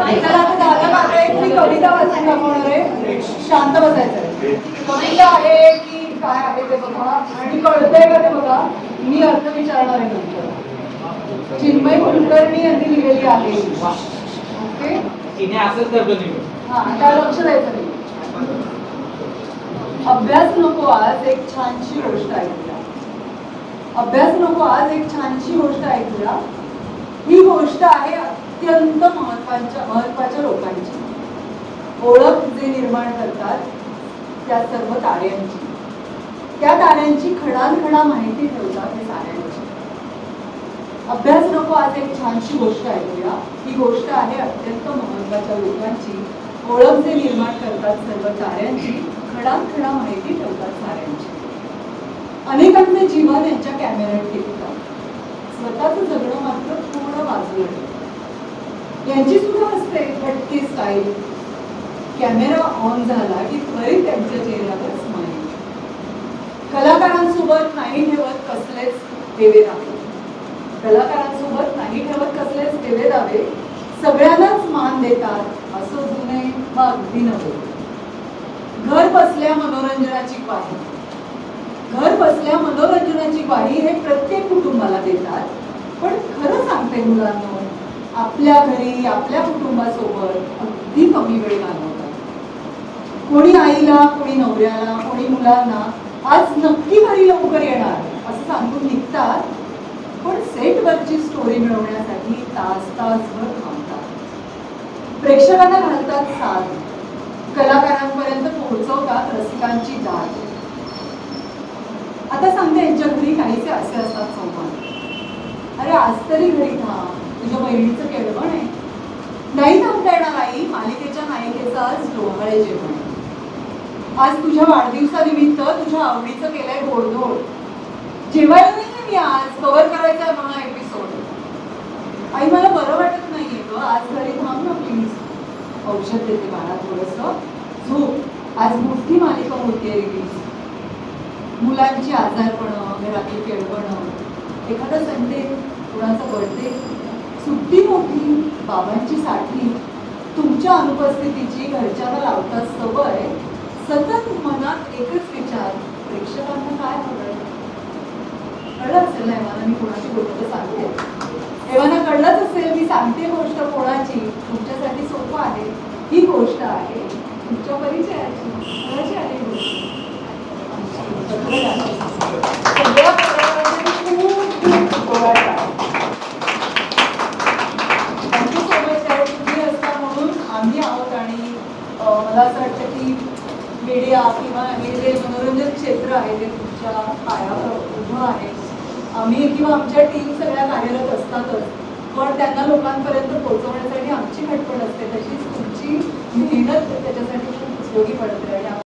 चला आता दादा माझा एक मी कविता वाचून दाखवणार आहे. शांत बसायचं आहे. कविता आहे की काय आहे ते बघा आणि कळतंय का ते बघा. मी अर्थ विचारणार आहे नंतर. चिन्मय कुलकर्णी यांनी लिहिलेली आहे. ओके हा त्या लक्ष द्यायचं नाही. अभ्यास नको आज एक छानशी गोष्ट ऐकूया. अभ्यास नको आज एक छानशी गोष्ट ऐकूया. ही गोष्ट आहे अत्यंत महत्वाच्या लोकांची. ओळख जे निर्माण करतात त्या सर्व ताऱ्यांची. त्या ताऱ्यांची खडानखडा माहिती ठेवतात हे साऱ्यांची. अभ्यास नको आज एक छानशी गोष्ट ऐकूया. ही गोष्ट आहे अत्यंत महत्वाच्या लोकांची. ओळख जे निर्माण करतात सर्व ताऱ्यांची. खडानखडा माहिती ठेवतात साऱ्यांची. अनेकांचे जीवन यांच्या कॅमेऱ्यात टिकतात. स्वतःचं जगणं मात्र थोडं बाजूला ठेवतात. यांची सुद्धा असते हटके स्टाईल. कॅमेरा ऑन झाला की त्वरित त्यांच्या चेहऱ्यावर स्माईल. कलाकारांसोबत नाही ठेवत कसलेच हेवे दावे. कलाकारांसोबत नाही ठेवत कसलेच हेवे दावे. सगळ्यांनाच मान देतात असं जुने व अगदी नवे. घर बसल्या मनोरंजनाची ग्वाही. घर बसल्या मनोरंजनाची ग्वाही हे प्रत्येक कुटुंबाला देतात. पण खरं सांगते मुलांनो, आपल्या घरी आपल्या कुटुंबासोबत अगदी कमी वेळ घालवतात. कोणी आईला, कोणी नवऱ्याला, कोणी मुलांना आज नक्की घरी लवकर येणार असं सांगून निघतात. पण सेटवरची स्टोरी मिळवण्यासाठी तास तासभर थांबतात. प्रेक्षकांना घालतात साथ. कलाकारांपर्यंत पोहोचवतात रसिकांची दाद. आता सांगते यांच्या घरी काहीसे असे असतात संवाद. अरे आज तरी घरी थांब, तुझ्या बहिणीचं केळवण आहे. नाही थांबता येणार आई, मालिकेच्या नायिकेचं आज डोहाळे जेवण आहे. आज तुझ्या वाढदिवसानिमित्त तुझ्या आवडीचं केलंय गोडधोड. जेवायला नाहीये मी आज, कव्हर करायचा मला एपिसोड. आई मला बरं वाटत नाहीये ग, आज घरी थांब ना प्लीज. औषध देते बाळा थोडंसं, झोप. आज मोठी मालिका होते रिलीज. मुलांची आजारपणं, घरातली केळवणं, एखादा संडे, कुणाचा बर्थडे, सुट्टी मोठी, बाबांची साठी. तुमच्या अनुपस्थितीची घरच्यांना लावतात सवय. सतत मनात एकच विचार, प्रेक्षकांना काय हवंय. कळलं असेल ना एव्हाना मी कोणाची गोष्ट सांगते. एव्हाना कळलंच असेल मी सांगते गोष्ट कोणाची. तुमच्यासाठी सोपं आहे. ही गोष्ट आहे तुमच्या परिचयाची. कोणाची आहे गोष्ट? सगळ्या प्रकारांसाठी खूप तुम्ही असता म्हणून आम्ही आहोत. आणि मला असं वाटतं की मीडिया किंवा हे जे मनोरंजन क्षेत्र आहे ते तुमच्या पायावर उभं आहे. आम्ही किंवा आमच्या टीम सगळ्या कार्यरत असतातच, पण त्यांना लोकांपर्यंत पोहोचवण्यासाठी